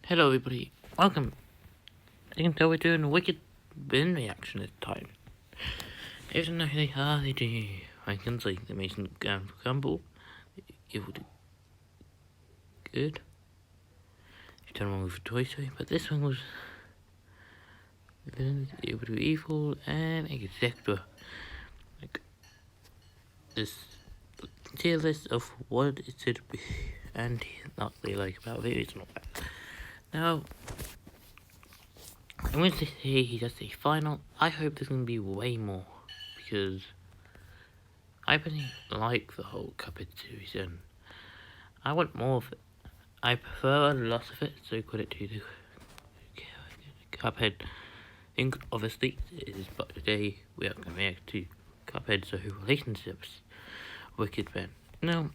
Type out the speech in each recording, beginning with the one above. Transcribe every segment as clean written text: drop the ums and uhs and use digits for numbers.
Hello everybody, welcome. I can tell we're doing a Wicked bin reaction this time. If you know who they are, they do. I can say the Mason Campbell, it will do good. If you turn one with Toy Story, but this one was it would do evil and etc. Like this tier list of what it should be and not really like about videos and all that. Now, I'm going to say he does a final. I hope there's going to be way more, because I really like the whole Cuphead series and I want more of it. I prefer a lot of it, so credit to the Cuphead. I think obviously it is, but today we are going to react to Cuphead, so relationships, Wicked Ben. Now,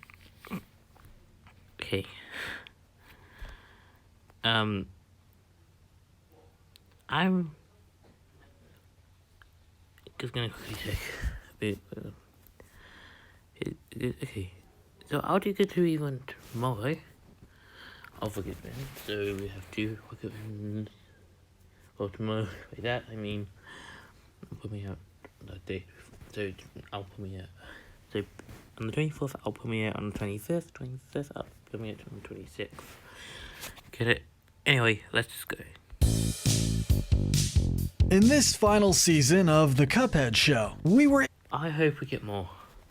okay. I'm just gonna quickly check a bit. Okay, so I'll do the 2 event tomorrow. I'll forget Ben. So we have 2 Wicked Bens. Well, tomorrow. By that I mean, I'll put me out that day. So I'll put me out. So on the 24th, I'll put me out on the 25th. 25th, I'll put me out on the 26th. Get it? Anyway, let's just go. In this final season of the Cuphead show, we were I hope we get more.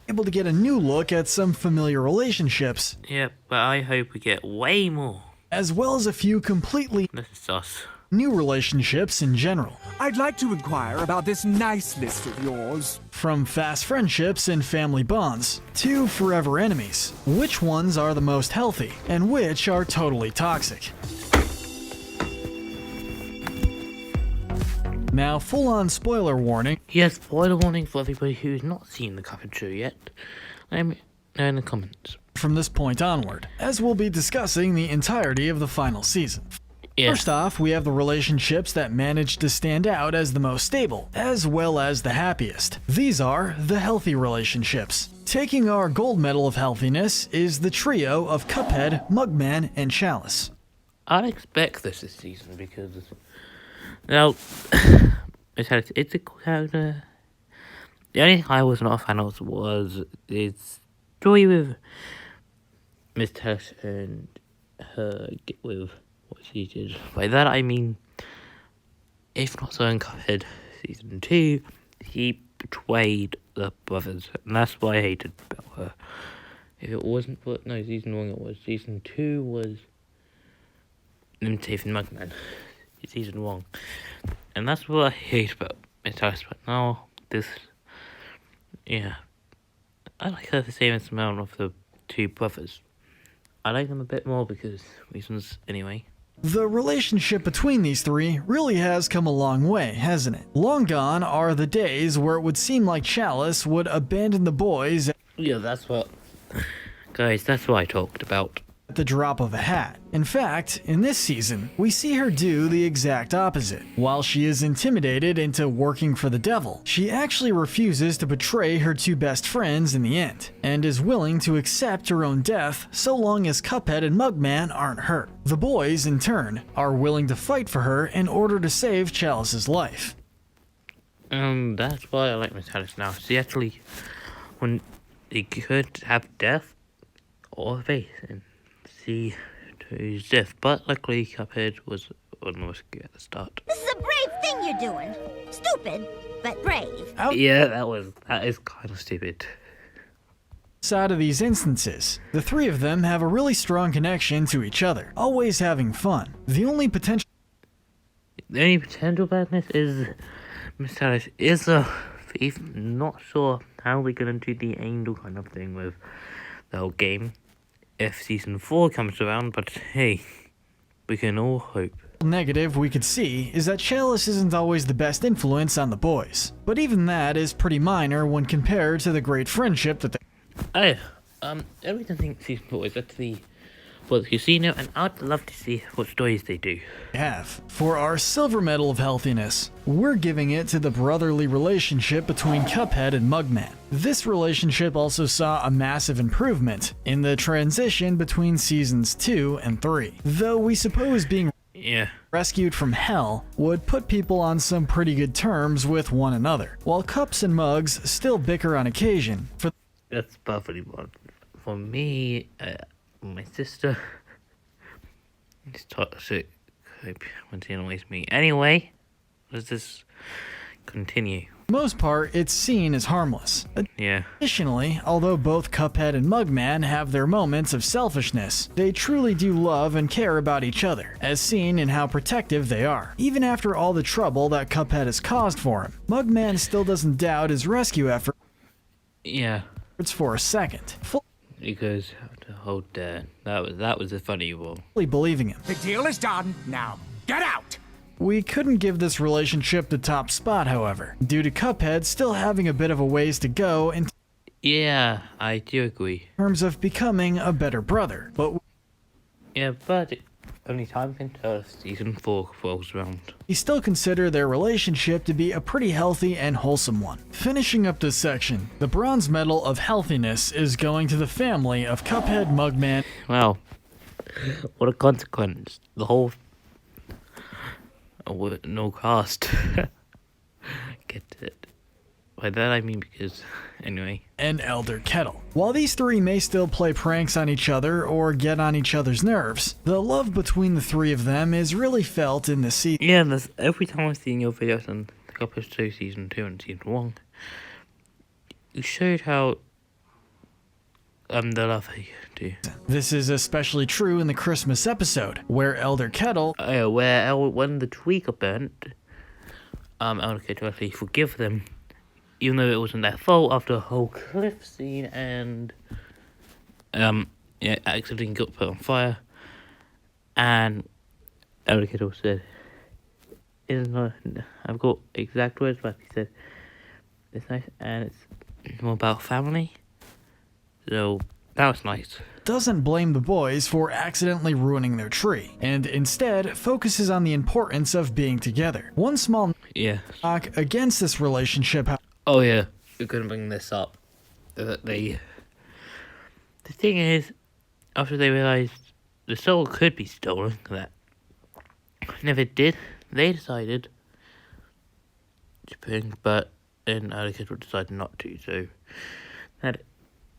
able to get a new look at some familiar relationships, Yeah, but I hope we get way more. as well as a few completely This is sus. new relationships in general. I'd like to inquire about this nice list of yours. From fast friendships and family bonds, to forever enemies. Which ones are the most healthy, and which are totally toxic? Now, full-on spoiler warning. Yes, spoiler warning for everybody who's not seen the Cuphead show yet. Let me know in the comments. From this point onward, as we'll be discussing the entirety of the final season. Yeah. First off, we have the relationships that managed to stand out as the most stable, as well as the happiest. These are the healthy relationships. Taking our gold medal of healthiness is the trio of Cuphead, Mugman, and Chalice. I'd expect this season because, now, it's a character. The only thing I was not a fan of was its story with Miss Tess and her get with what she did. By that I mean, if not so in Cuphead season 2, he betrayed the brothers, and that's why I hated about her. If it wasn't for, no, season 1 it was. Season 2 was Limitative Mugman. Season 1. And that's what I hate about Miss Tess, but now this, yeah. I like her the same amount of the 2 brothers. I like them a bit more because reasons anyway. The relationship between these three really has come a long way, hasn't it? Long gone are the days where it would seem like Chalice would abandon the boys Yeah, that's what, guys, that's what I talked about. at the drop of a hat. In fact, in this season, we see her do the exact opposite. While she is intimidated into working for the devil, she actually refuses to betray her 2 best friends in the end, and is willing to accept her own death so long as Cuphead and Mugman aren't hurt. The boys, in turn, are willing to fight for her in order to save Chalice's life. That's why I like Miss Alice now. She actually, when he could have death or faith and see to his death, but luckily Cuphead was almost good at the start. This is a brave thing you're doing. Stupid, but brave. Yeah, that is kind of stupid. Outside of these instances, the 3 of them have a really strong connection to each other, always having fun. The only potential badness is Miss Alice is a thief. Not sure how we're gonna do the angel kind of thing with the whole game if season 4 comes around, but hey, we can all hope. negative we could see is that Chalice isn't always the best influence on the boys. But even that is pretty minor when compared to the great friendship that they Everything think season 4 is actually for the casino, and I'd love to see what stories they do. have. For our silver medal of healthiness, we're giving it to the brotherly relationship between Cuphead and Mugman. This relationship also saw a massive improvement in the transition between seasons 2 and 3, though we suppose being Yeah. rescued from hell would put people on some pretty good terms with one another, while Cups and Mugs still bicker on occasion. That's perfectly one. For me, my sister, it's toxic. When she annoys me. Anyway, let's just continue. For the most part, it's seen as harmless. Yeah. Additionally, although both Cuphead and Mugman have their moments of selfishness, they truly do love and care about each other, as seen in how protective they are. Even after all the trouble that Cuphead has caused for him, Mugman still doesn't doubt his rescue efforts Yeah. for a second, Because the whole that was a funny one. fully believing him. The deal is done. Now, get out! We couldn't give this relationship the top spot, however, due to Cuphead still having a bit of a ways to go in Yeah, I do agree. terms of becoming a better brother, but Yeah, but only time can tell if season 4 rolls around. we still consider their relationship to be a pretty healthy and wholesome one. Finishing up this section, the bronze medal of healthiness is going to the family of Cuphead, Mugman, Wow. What a consequence. The whole... no cast. Get it. By that I mean because... Anyway. and Elder Kettle. While these three may still play pranks on each other or get on each other's nerves, the love between the three of them is really felt in this season. Yeah, and every time I've seen your videos on the Couples 2 Season 2 and Season 1, you showed how... the love I do. This is especially true in the Christmas episode, where Elder Kettle When the tree got burnt, Elder Kettle actually forgive them, even though it wasn't their fault after a whole cliff scene and accidentally got put on fire. And Elder Kettle said, "It's not. I've got exact words, but he said it's nice and it's more about family." So that was nice. doesn't blame the boys for accidentally ruining their tree, and instead focuses on the importance of being together. One small Yeah. knock against this relationship, Oh yeah, we couldn't bring this up. The thing is, after they realised the soul could be stolen, that never did, they decided to bring, but then other kids decided not to, so that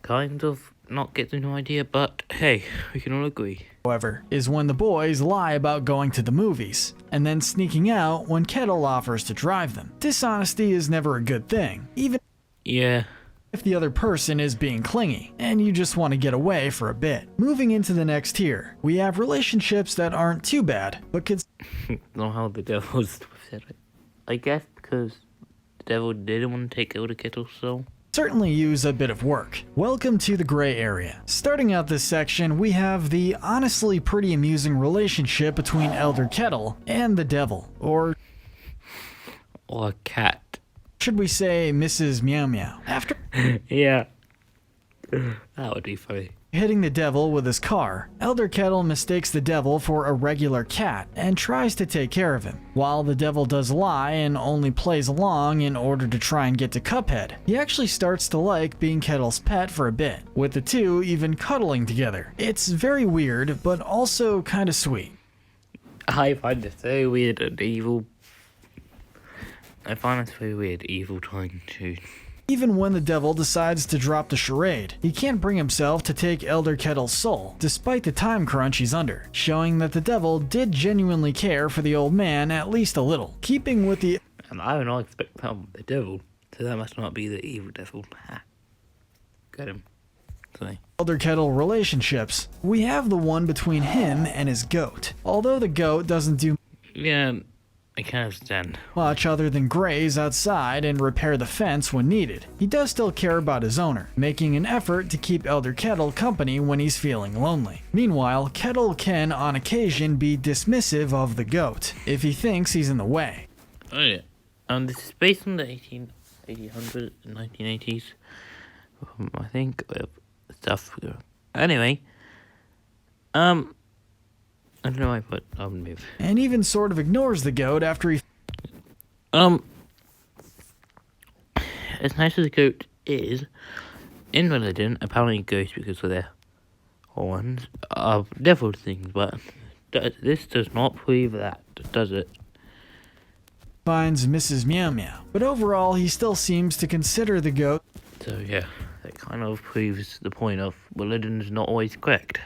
kind of not gets the new idea, but hey, we can all agree. however, is when the boys lie about going to the movies, and then sneaking out when Kettle offers to drive them. Dishonesty is never a good thing, even Yeah. if the other person is being clingy, and you just want to get away for a bit. Moving into the next tier, we have relationships that aren't too bad, but could Not how the devil's said it. I guess because the devil didn't want to take Elder Kettle's soul. certainly use a bit of work. Welcome to the gray area. Starting out this section, we have the honestly pretty amusing relationship between Elder Kettle and the devil, or Or a cat. should we say Mrs. Meow Meow. After Yeah. That would be funny. hitting the devil with his car, Elder Kettle mistakes the devil for a regular cat and tries to take care of him. While the devil does lie and only plays along in order to try and get to Cuphead, he actually starts to like being Kettle's pet for a bit, with the two even cuddling together. It's very weird, but also kinda sweet. I find it so weird and evil. I find it so weird, evil trying to... Even when the devil decides to drop the charade, he can't bring himself to take Elder Kettle's soul, despite the time crunch he's under, showing that the devil did genuinely care for the old man at least a little. Keeping with the And I would not expect that from the devil, so that must not be the evil devil. Ha. Got him. Sorry. Elder Kettle relationships, we have the one between him and his goat. Although the goat doesn't do Yeah, I can understand. much other than graze outside and repair the fence when needed, he does still care about his owner, making an effort to keep Elder Kettle company when he's feeling lonely. Meanwhile, Kettle can on occasion be dismissive of the goat if he thinks he's in the way. Oh yeah. This is based on the 1800s and 1980s. I think stuff. Anyway, I don't know why I put move. And even sort of ignores the goat after he As nice as a goat is, in religion, apparently ghosts, because of their horns, are devil things, but this does not prove that, does it? finds Mrs. Meow Meow, but overall he still seems to consider the goat So yeah, that kind of proves the point of religion is not always correct.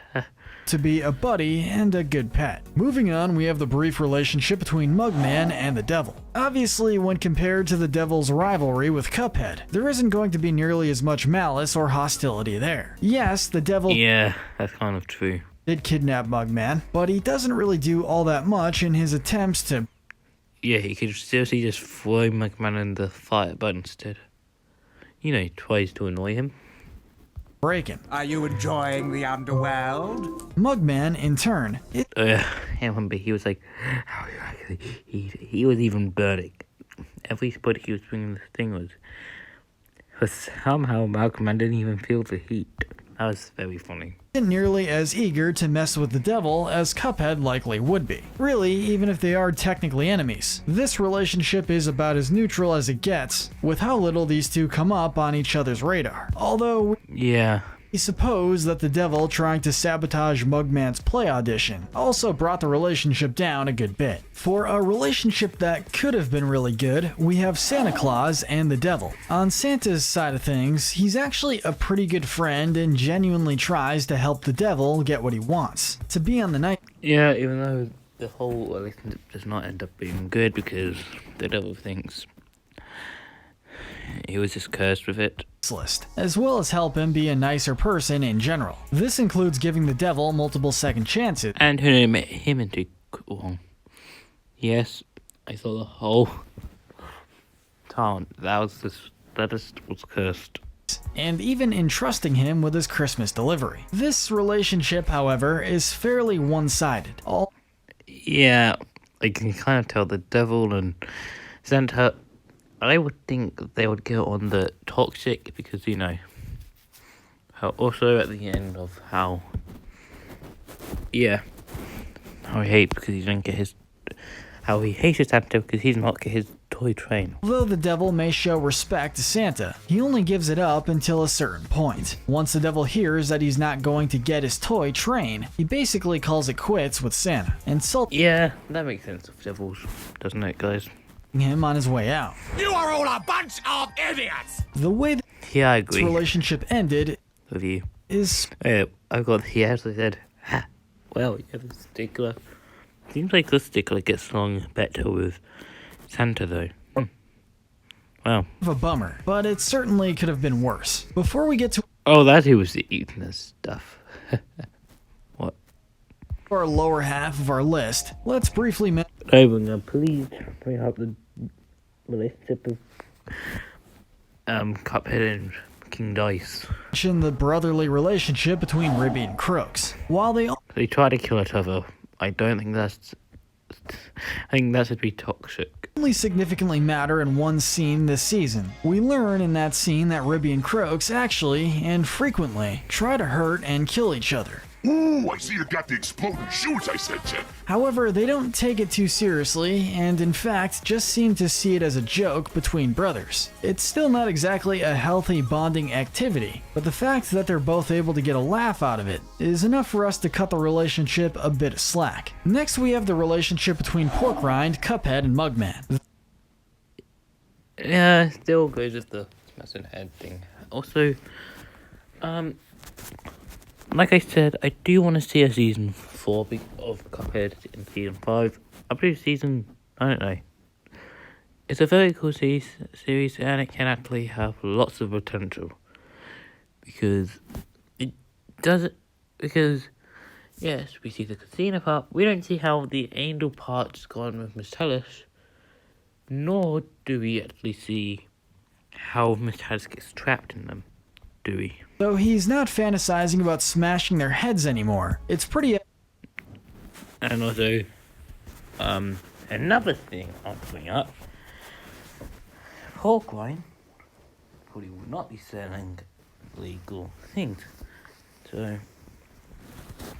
to be a buddy and a good pet. Moving on, we have the brief relationship between Mugman and the devil. Obviously, when compared to the devil's rivalry with Cuphead, there isn't going to be nearly as much malice or hostility there. Yes, the devil Yeah, that's kind of true. did kidnap Mugman, but he doesn't really do all that much in his attempts to Yeah, he could seriously just throw McMahon in the fire, but instead, you know, he tries to annoy him. break him. Are you enjoying the underworld? Mugman, in turn, I remember he was like, he was even burning. Every spot he was bringing this thing was somehow McMahon didn't even feel the heat. That was very funny. isn't nearly as eager to mess with the devil as Cuphead likely would be. Really, even if they are technically enemies, this relationship is about as neutral as it gets, with how little these two come up on each other's radar. Although, Yeah, we suppose that the devil trying to sabotage Mugman's play audition also brought the relationship down a good bit. For a relationship that could have been really good, we have Santa Claus and the devil. On Santa's side of things, he's actually a pretty good friend and genuinely tries to help the devil get what he wants. To be on the nice yeah, even though the whole relationship does not end up being good because the devil thinks he was just cursed with it. list, as well as help him be a nicer person in general. This includes giving the devil multiple second chances. And who made him into wrong. Yes, I saw the whole town. That just was cursed. And even entrusting him with his Christmas delivery. This relationship, however, is fairly one-sided. All Yeah, I can kind of tell the devil and Santa, I would think they would get on the toxic because, you know, how also at the end of how he hate because he didn't get his, how he hated Santa because he's not get his toy train. Although the devil may show respect to Santa, he only gives it up until a certain point. Once the devil hears that he's not going to get his toy train, he basically calls it quits with Santa, insulting Yeah, that makes sense of devils, doesn't it, guys? him on his way out. You are all a bunch of idiots! The way this Yeah, I agree relationship ended with you. is I've got, he actually said, well, you have a stickler. Seems like the stickler gets along better with Santa, though. Well, of a bummer, but it certainly could have been worse. Before we get to oh, that he was eating this stuff. What? our lower half of our list, let's briefly Now, please bring up the relationship of Cuphead and King Dice. mention the brotherly relationship between Ribby and Crooks. While they They try to kill each other. I don't think that's. I think that should be toxic. only significantly matter in one scene this season, we learn in that scene that Ribby and Crooks actually, and frequently, try to hurt and kill each other. Ooh, I see you got the exploding shoes I sent you. However, they don't take it too seriously, and in fact, just seem to see it as a joke between brothers. It's still not exactly a healthy bonding activity, but the fact that they're both able to get a laugh out of it is enough for us to cut the relationship a bit of slack. Next, we have the relationship between Porkrind, Cuphead, and Mugman. Yeah, still goes with the smashing head thing. Also, like I said, I do want to see a season 4 of Cuphead in season 5. I believe I don't know. It's a very cool series and it can actually have lots of potential. Because yes, we see the casino part. We don't see how the angel part's gone with Miss Hellish. Nor do we actually see how Miss Hellish gets trapped in them. Do we? Though he's not fantasizing about smashing their heads anymore. It's pretty And also, another thing I'll bring up, Porkwine probably will not be selling legal things. So,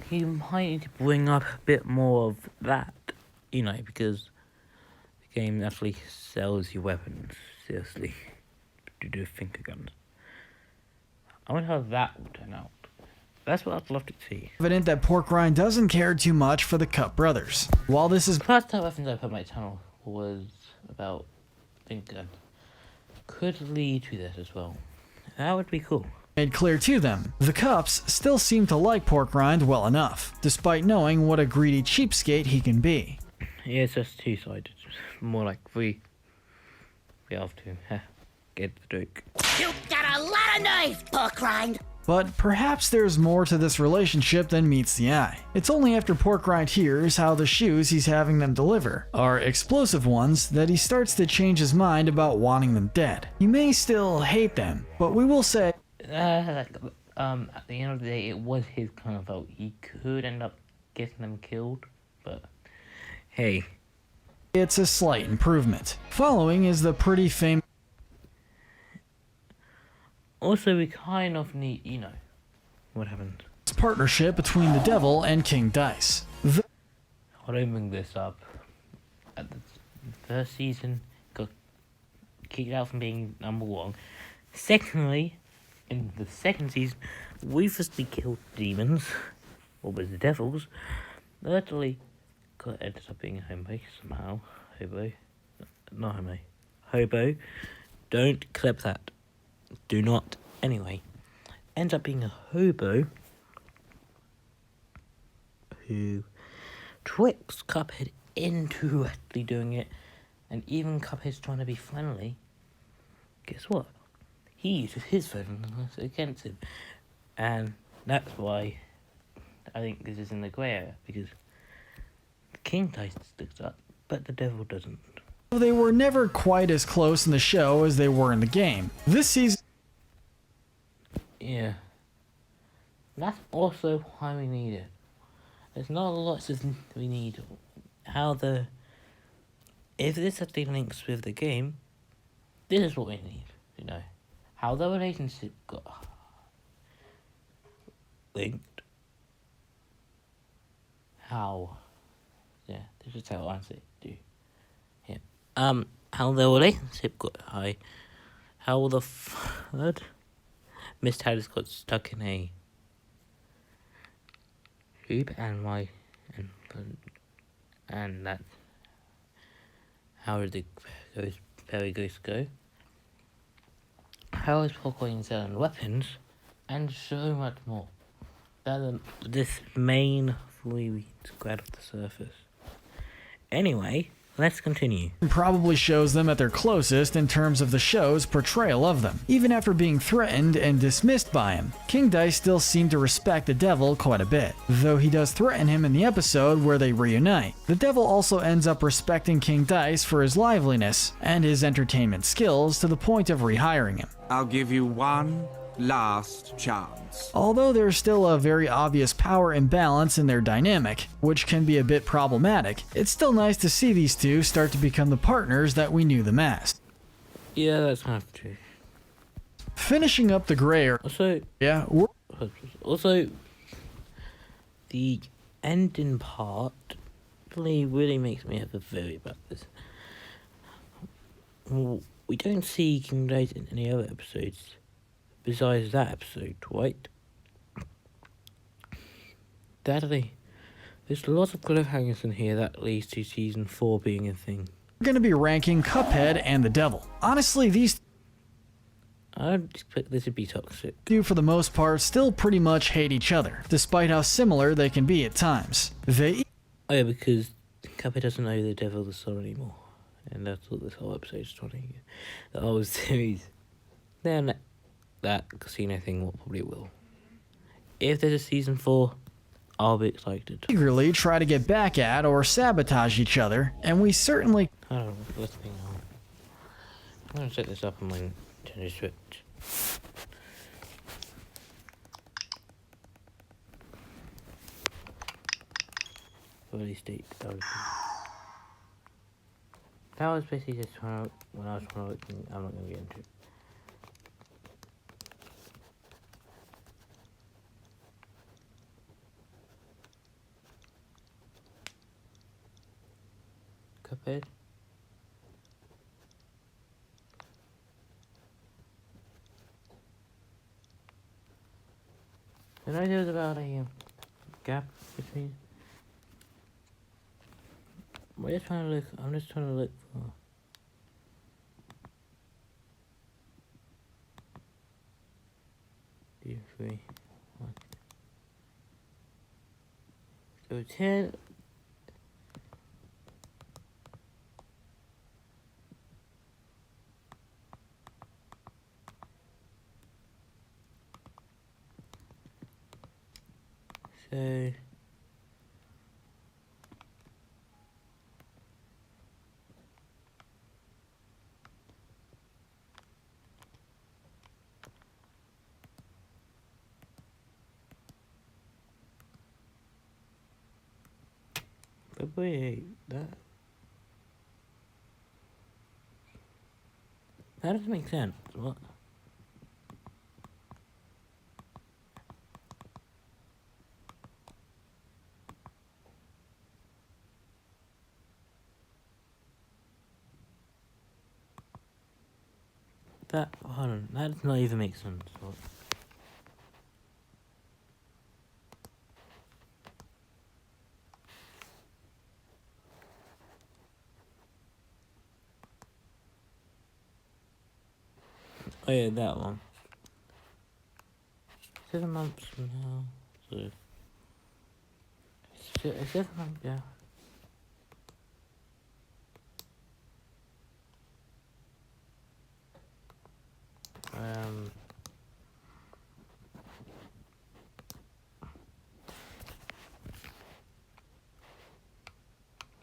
he might need to bring up a bit more of that, you know, because the game actually sells you weapons, seriously, to do finger guns. I wonder how that will turn out. That's what I'd love to see. evident that Porkrind doesn't care too much for the Cup brothers. While this is The first time weapons I put on my channel was about Think Gun. Could lead to this as well. That would be cool. made clear to them, the Cups still seem to like Porkrind well enough, despite knowing what a greedy cheapskate he can be. Yeah, it's just two-sided. More like we have to get the joke. You've got a lot of nerve, Porkrind. But perhaps there's more to this relationship than meets the eye. It's only after Porkrind hears how the shoes he's having them deliver are explosive ones that he starts to change his mind about wanting them dead. He may still hate them, but we will say At the end of the day, it was his kind of fault. He could end up getting them killed, but hey. it's a slight improvement. Following is the pretty famous Also, we kind of need, what happened. partnership between the Devil and King Dice. I don't bring this up. At the first season, got kicked out from being number one. Secondly, in the second season, ruthlessly killed demons, or was the devils. Thirdly, ended up being a hobo somehow. Not hobo. Hobo. Don't clip that. Do not. Anyway, ends up being a hobo who tricks Cuphead into actually doing it, and even Cuphead's trying to be friendly. Guess what? He uses his friendliness against him, and that's why I think this is in the grey area, because the King Dice sticks up, but the devil doesn't. They were never quite as close in the show as they were in the game. This season, Yeah. That's also why we need it. There's not a lot we need. If this actually links with the game, this is what we need, How the relationship got linked. How. Yeah, this is how I say it, do. Yeah. How the relationship got high. How the third Miss Talis got stuck in a tube, and that's how did the fairy ghost go? How is Porkrind selling weapons, and so much more. This main 3 weeks grad off the surface. Anyway, let's continue. probably shows them at their closest in terms of the show's portrayal of them. Even after being threatened and dismissed by him, King Dice still seemed to respect the Devil quite a bit, though he does threaten him in the episode where they reunite. The Devil also ends up respecting King Dice for his liveliness and his entertainment skills to the point of rehiring him. I'll give you one last chance. Although there's still a very obvious power imbalance in their dynamic, which can be a bit problematic, it's still nice to see these two start to become the partners that we knew them as. Yeah, that's kind of true. Finishing up the gray area, Also, the ending part really makes me have a theory about this. We don't see King Dice in any other episodes besides that episode, right? There's lots of cliffhangers in here that leads to season 4 being a thing. we're going to be ranking Cuphead and the Devil. Honestly, these I don't expect this to be toxic. two, for the most part, still pretty much hate each other, despite how similar they can be at times. They Oh yeah, because Cuphead doesn't know the devil the soul anymore. And that's what this whole episode is trying to get. The whole series. Then that casino thing probably will. If there's a season 4, I'll be excited. eagerly try to get back at or sabotage each other, and we certainly I don't know, let's think on. I'm gonna set this up on my Nintendo Switch. Early state development. That was basically just when I was trying to look, I'm not gonna get into it. Cuphead. Did I know about a gap between? I'm just trying to look. I'm just trying to look for. Two, three, one. So 10. So. But wait, that doesn't make sense. What? That, hold on, that does not even make sense. What? Oh yeah, that one. 7 months from now, so 7 months, yeah.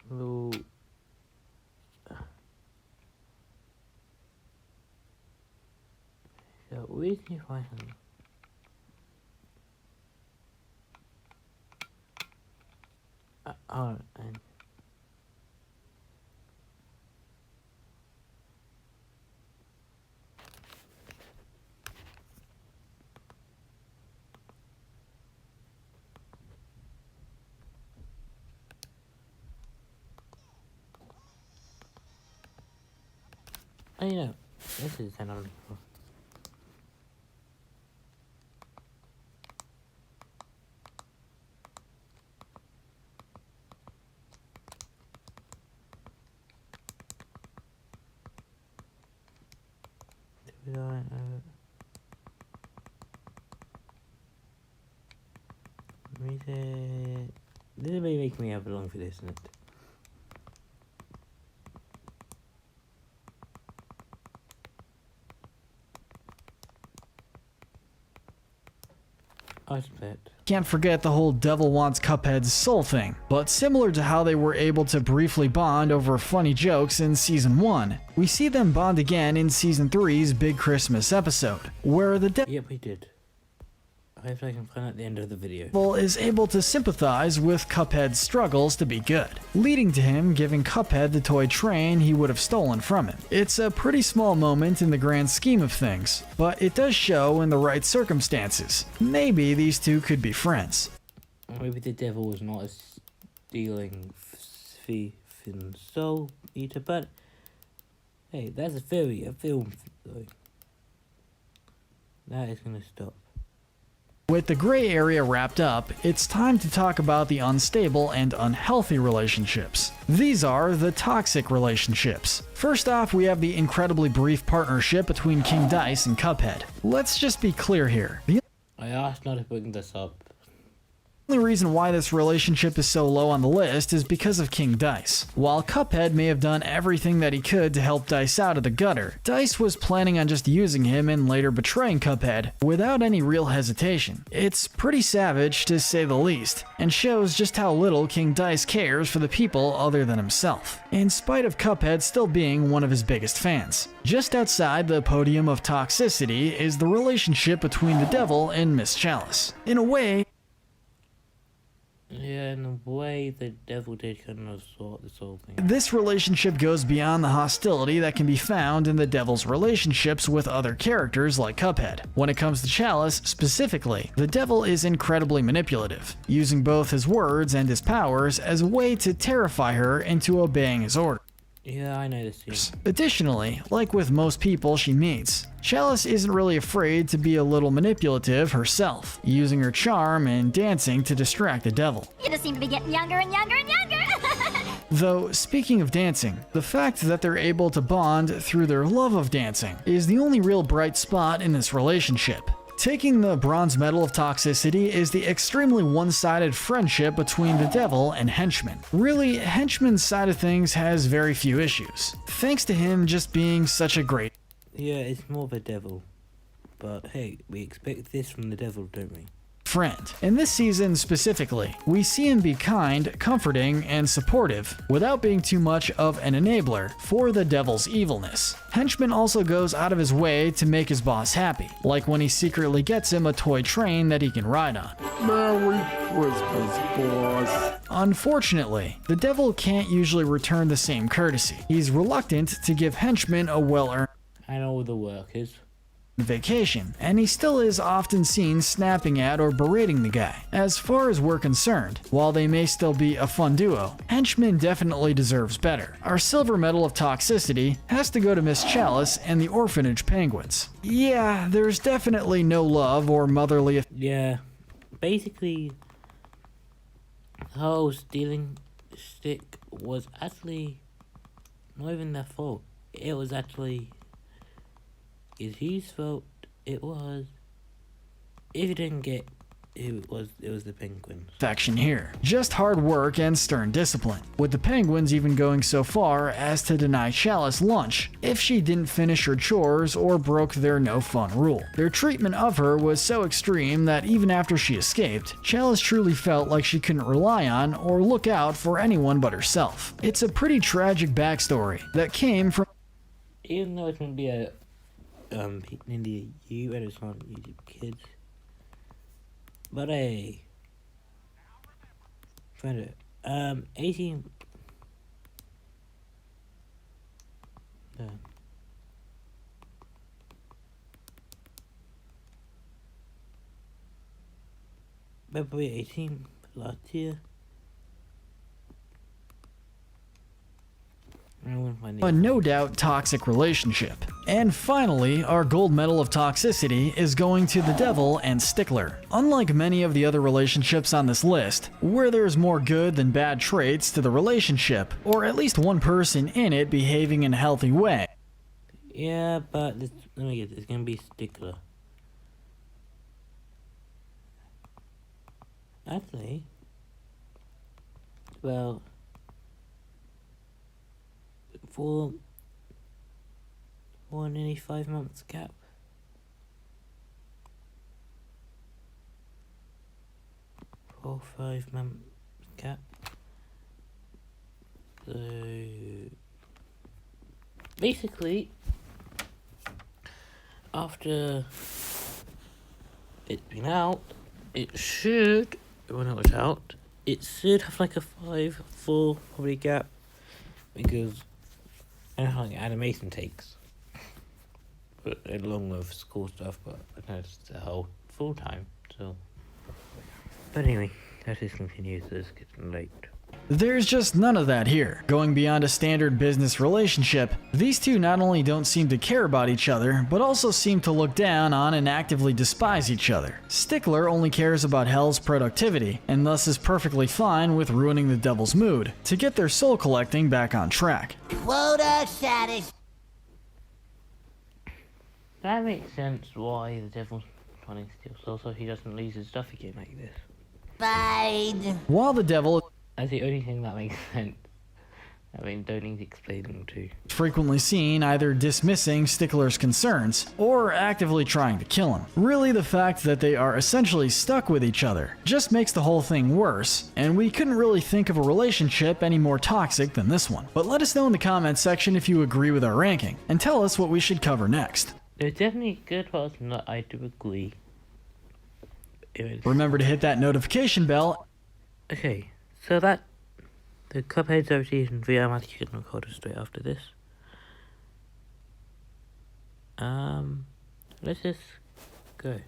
Well, so where can you find them? Oh, and oh, you know, this is an article. This is really making me have long for this, isn't it? I bet. Can't forget the whole Devil Wants Cuphead's soul thing, but similar to how they were able to briefly bond over funny jokes in Season 1, we see them bond again in Season 3's Big Christmas episode, where the devil Yep, we did. I hope I can find at the end of the video. is able to sympathize with Cuphead's struggles to be good, leading to him giving Cuphead the toy train he would have stolen from him. It's a pretty small moment in the grand scheme of things, but it does show in the right circumstances. Maybe these two could be friends. Maybe the devil was not a stealing thief and soul eater, but hey, that's a film though. That is gonna stop. With the gray area wrapped up, it's time to talk about the unstable and unhealthy relationships. These are the toxic relationships. First off, we have the incredibly brief partnership between King Dice and Cuphead. Let's just be clear here. The I asked not to bring this up. only reason why this relationship is so low on the list is because of King Dice. While Cuphead may have done everything that he could to help Dice out of the gutter, Dice was planning on just using him and later betraying Cuphead without any real hesitation. It's pretty savage to say the least, and shows just how little King Dice cares for the people other than himself, in spite of Cuphead still being one of his biggest fans. Just outside the podium of toxicity is the relationship between the devil and Miss Chalice. In a way, Yeah, in a way, the devil did kind of sort this whole thing. this relationship goes beyond the hostility that can be found in the devil's relationships with other characters like Cuphead. When it comes to Chalice, specifically, the devil is incredibly manipulative, using both his words and his powers as a way to terrify her into obeying his order. Yeah, I know this scene. Additionally, like with most people she meets, Chalice isn't really afraid to be a little manipulative herself, using her charm and dancing to distract the devil. You just seem to be getting younger and younger and younger. Though, speaking of dancing, the fact that they're able to bond through their love of dancing is the only real bright spot in this relationship. Taking the bronze medal of toxicity is the extremely one-sided friendship between the devil and Henchman. Really, Henchman's side of things has very few issues, thanks to him just being such a great Yeah, it's more of a devil. But hey, we expect this from the devil, don't we? friend. In this season specifically, we see him be kind, comforting, and supportive without being too much of an enabler for the devil's evilness. Henchman also goes out of his way to make his boss happy, like when he secretly gets him a toy train that he can ride on. Merry Christmas, boss. Unfortunately, the devil can't usually return the same courtesy. He's reluctant to give Henchman a well-earned And all the workers. vacation, and he still is often seen snapping at or berating the guy. As far as we're concerned, while they may still be a fun duo, Henchman definitely deserves better. Our silver medal of toxicity has to go to Miss Chalice and the orphanage penguins. Yeah, there's definitely no love or motherly Yeah, basically, the whole stealing stick was actually not even their fault. It was actually his fault. It was. If you didn't get who it was the penguins. affection here. Just hard work and stern discipline, with the penguins even going so far as to deny Chalice lunch if she didn't finish her chores or broke their no fun rule. Their treatment of her was so extreme that even after she escaped, Chalice truly felt like she couldn't rely on or look out for anyone but herself. It's a pretty tragic backstory that came from Even though it's gonna be a India U and it's on YouTube Kids. But hey, find it. 18. No. February 18 last year. a no doubt toxic relationship. And finally, our gold medal of toxicity is going to the devil and Stickler. Unlike many of the other relationships on this list, where there's more good than bad traits to the relationship, or at least one person in it behaving in a healthy way, Yeah, but let me get this. It's gonna be Stickler. Actually, well, for nearly 5 months gap. For 5 months gap. So basically, after it's been out, it should, when it was out, it should have like a 5-4 probably gap, because I don't know how long animation takes, but along with school stuff, but I know it's the whole full time, so. But anyway, let's just continue, so it's getting late. there's just none of that here. Going beyond a standard business relationship, these two not only don't seem to care about each other, but also seem to look down on and actively despise each other. Stickler only cares about Hell's productivity, and thus is perfectly fine with ruining the devil's mood, to get their soul collecting back on track. Quota satisfied. That makes sense why the devil's trying to steal soul, so he doesn't lose his stuff again like this. While the devil That's the only thing that makes sense. I mean, don't need explaining to. is frequently seen either dismissing Stickler's concerns, or actively trying to kill him. Really, the fact that they are essentially stuck with each other just makes the whole thing worse, and we couldn't really think of a relationship any more toxic than this one. But let us know in the comments section if you agree with our ranking, and tell us what we should cover next. There's definitely good parts and I do agree. Remember to hit that notification bell. Okay, so that the Cuphead Zero Season 3 I'm actually gonna record it straight after this. Let's just go.